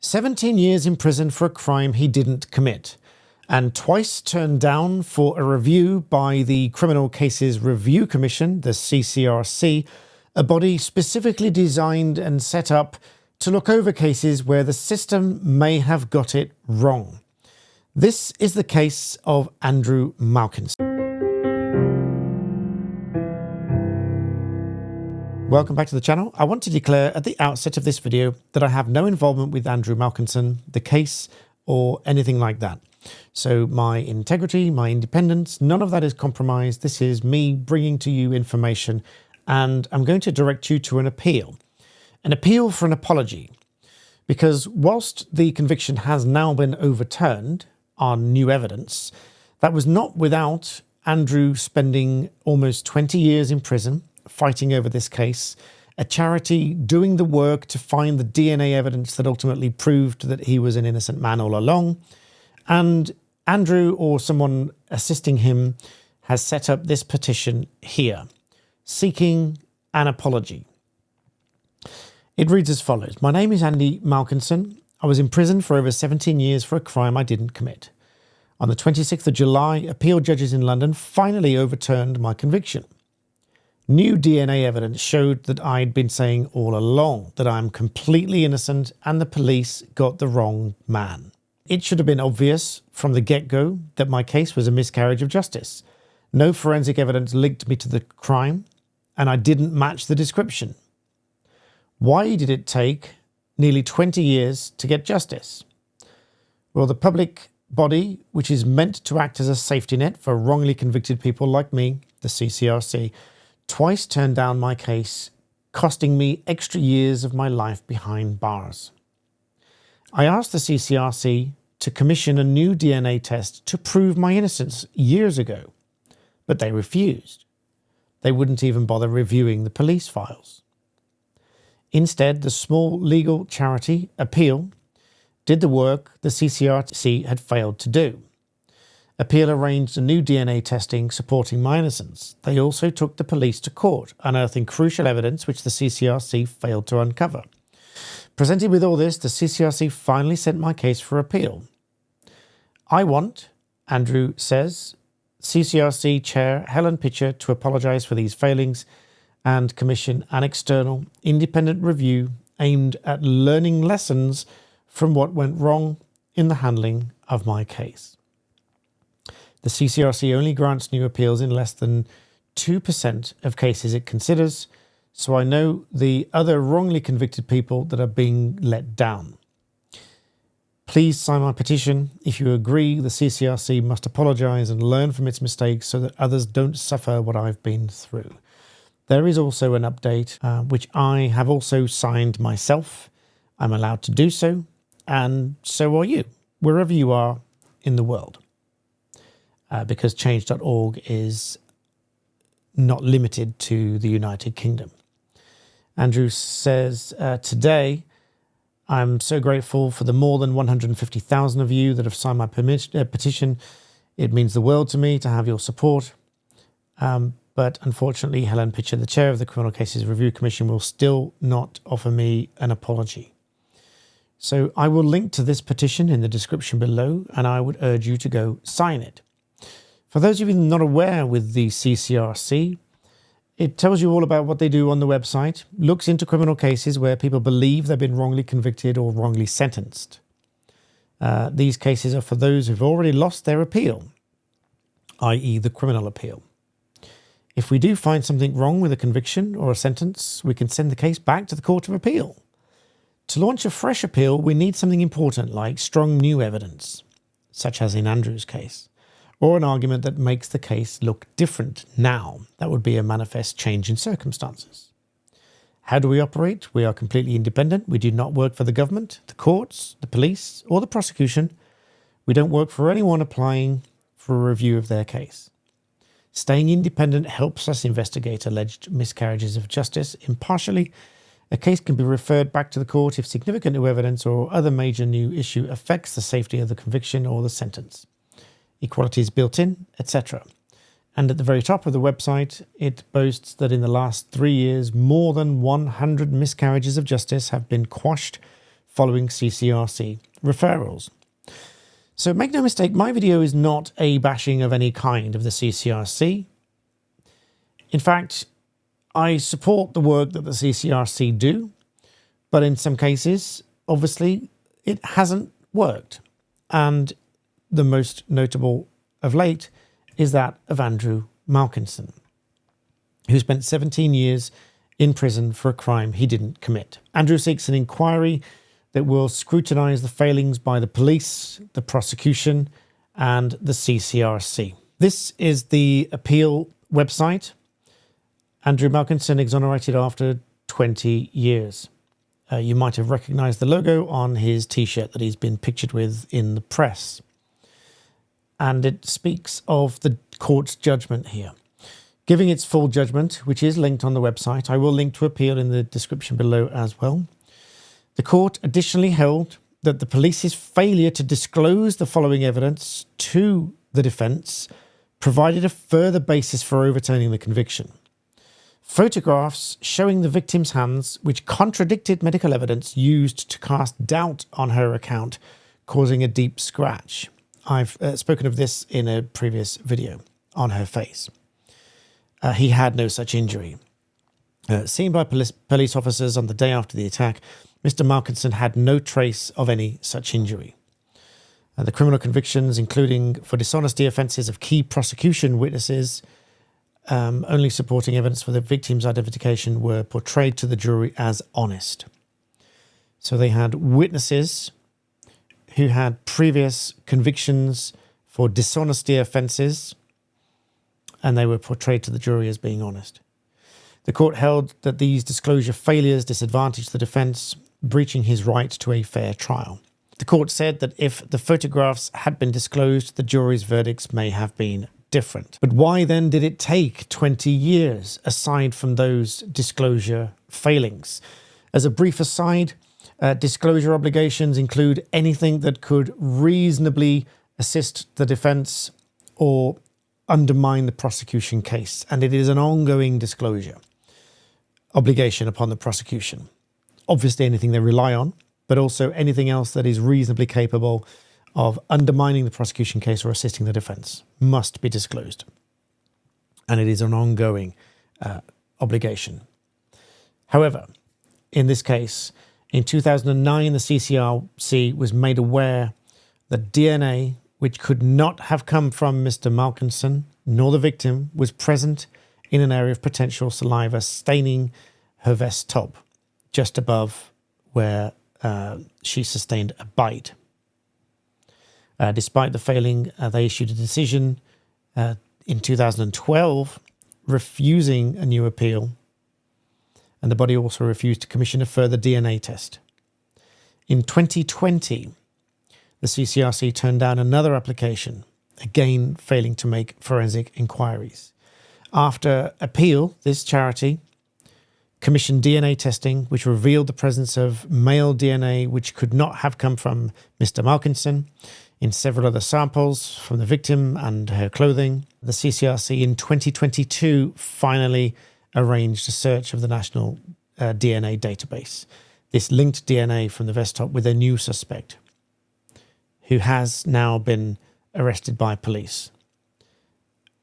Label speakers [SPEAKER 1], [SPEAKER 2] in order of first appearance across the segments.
[SPEAKER 1] 17 years in prison for a crime he didn't commit, and twice turned down for a review by the Criminal Cases Review Commission, the CCRC, a body specifically designed and set up to look over cases where the system may have got it wrong. This is the case of Andrew Malkinson. Welcome back to the channel. I want to declare at the outset of this video that I have no involvement with Andrew Malkinson, the case, or anything like that. So my integrity, my independence, none of that is compromised. This is me bringing to you information, and I'm going to direct you to an appeal for an apology. Because whilst the conviction has now been overturned on new evidence, that was not without Andrew spending almost 20 years in prison fighting over this case, a charity doing the work to find the DNA evidence that ultimately proved that he was an innocent man all along, and Andrew, or someone assisting him, has set up this petition here, seeking an apology. It reads as follows. My name is Andy Malkinson. I was in prison for over 17 years for a crime I didn't commit. On the 26th of July, appeal judges in London finally overturned my conviction. New DNA evidence showed that I'd been saying all along that I'm completely innocent and the police got the wrong man. It should have been obvious from the get-go that my case was a miscarriage of justice. No forensic evidence linked me to the crime, and I didn't match the description. Why did it take nearly 20 years to get justice? Well, the public body, which is meant to act as a safety net for wrongly convicted people like me, the CCRC, twice turned down my case, costing me extra years of my life behind bars. I asked the CCRC to commission a new DNA test to prove my innocence years ago, but they refused. They wouldn't even bother reviewing the police files. Instead, the small legal charity, Appeal, did the work the CCRC had failed to do. Appeal arranged a new DNA testing supporting my innocence. They also took the police to court, unearthing crucial evidence which the CCRC failed to uncover. Presented with all this, the CCRC finally sent my case for appeal. I want, Andrew says, CCRC Chair Helen Pitcher to apologise for these failings and commission an external, independent review aimed at learning lessons from what went wrong in the handling of my case. The CCRC only grants new appeals in less than 2% of cases it considers, so I know the other wrongly convicted people that are being let down. Please sign my petition. If you agree, the CCRC must apologise and learn from its mistakes so that others don't suffer what I've been through. There is also an update, which I have also signed myself. I'm allowed to do so, and so are you, wherever you are in the world. Because change.org is not limited to the United Kingdom. Andrew says, today, I'm so grateful for the more than 150,000 of you that have signed my petition. It means the world to me to have your support. But unfortunately, Helen Pitcher, the chair of the Criminal Cases Review Commission, will still not offer me an apology. So I will link to this petition in the description below, and I would urge you to go sign it. For those of you not aware with the CCRC, it tells you all about what they do on the website, looks into criminal cases where people believe they've been wrongly convicted or wrongly sentenced. These cases are for those who've already lost their appeal, i.e. the criminal appeal. If we do find something wrong with a conviction or a sentence, we can send the case back to the Court of Appeal. To launch a fresh appeal, we need something important like strong new evidence, such as in Andrew's case, or an argument that makes the case look different now. That would be a manifest change in circumstances. How do we operate? We are completely independent. We do not work for the government, the courts, the police, or the prosecution. We don't work for anyone applying for a review of their case. Staying independent helps us investigate alleged miscarriages of justice impartially. A case can be referred back to the court if significant new evidence or other major new issue affects the safety of the conviction or the sentence. Equality is built in, etc. And at the very top of the website, it boasts that in the last 3 years, more than 100 miscarriages of justice have been quashed following CCRC referrals. So make no mistake, my video is not a bashing of any kind of the CCRC. In fact, I support the work that the CCRC do, but in some cases, obviously, it hasn't worked. And the most notable of late is that of Andrew Malkinson, who spent 17 years in prison for a crime he didn't commit. Andrew seeks an inquiry that will scrutinise the failings by the police, the prosecution, and the CCRC. This is the appeal website. Andrew Malkinson exonerated after 20 years. You might have recognised the logo on his T-shirt that he's been pictured with in the press. And it speaks of the court's judgment here. Giving its full judgment, which is linked on the website, I will link to appeal in the description below as well. The court additionally held that the police's failure to disclose the following evidence to the defence provided a further basis for overturning the conviction. Photographs showing the victim's hands, which contradicted medical evidence used to cast doubt on her account, causing a deep scratch. I've spoken of this in a previous video on her face. He had no such injury. Seen by police officers on the day after the attack, Mr. Malkinson had no trace of any such injury. The criminal convictions, including for dishonesty offences of key prosecution witnesses, only supporting evidence for the victim's identification, were portrayed to the jury as honest. So they had witnesses who had previous convictions for dishonesty offences, and they were portrayed to the jury as being honest. The court held that these disclosure failures disadvantaged the defence, breaching his right to a fair trial. The court said that if the photographs had been disclosed, the jury's verdicts may have been different. But why then did it take 20 years, aside from those disclosure failings? As a brief aside, disclosure obligations include anything that could reasonably assist the defence or undermine the prosecution case, and it is an ongoing disclosure obligation upon the prosecution. Obviously anything they rely on, but also anything else that is reasonably capable of undermining the prosecution case or assisting the defence must be disclosed. And it is an ongoing obligation. However, in this case, in 2009, the CCRC was made aware that DNA, which could not have come from Mr. Malkinson nor the victim, was present in an area of potential saliva staining her vest top, just above where she sustained a bite. Despite the failing, they issued a decision in 2012 refusing a new appeal, and the body also refused to commission a further DNA test. In 2020, the CCRC turned down another application, again failing to make forensic inquiries. After appeal, this charity commissioned DNA testing, which revealed the presence of male DNA, which could not have come from Mr. Malkinson, in several other samples from the victim and her clothing. The CCRC in 2022 finally arranged a search of the national DNA database. This linked DNA from the vest top with a new suspect who has now been arrested by police.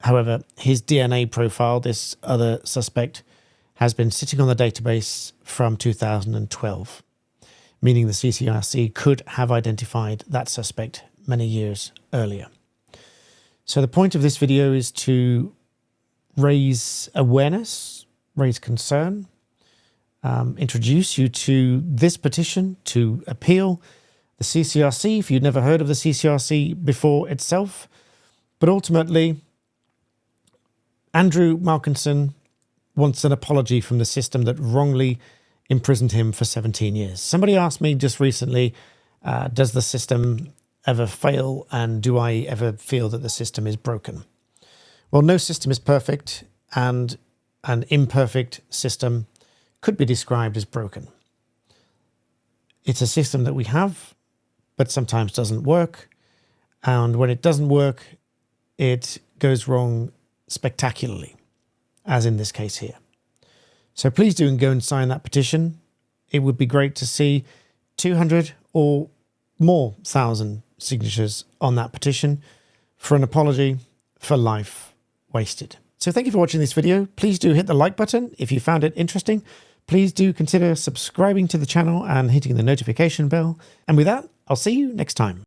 [SPEAKER 1] However, his DNA profile, this other suspect, has been sitting on the database from 2012, meaning the CCRC could have identified that suspect many years earlier. So the point of this video is to raise awareness, raise concern, introduce you to this petition to appeal the CCRC, if you'd never heard of the CCRC before itself. But ultimately, Andrew Malkinson wants an apology from the system that wrongly imprisoned him for 17 years. Somebody asked me just recently, does the system ever fail, and do I ever feel that the system is broken? Well, no system is perfect, and an imperfect system could be described as broken. It's a system that we have, but sometimes doesn't work, and when it doesn't work, it goes wrong spectacularly, as in this case here. So please do go and sign that petition. It would be great to see 200 or more thousand signatures on that petition for an apology for life wasted. So thank you for watching this video. Please do hit the like button if you found it interesting. Please do consider subscribing to the channel and hitting the notification bell. And with that, I'll see you next time.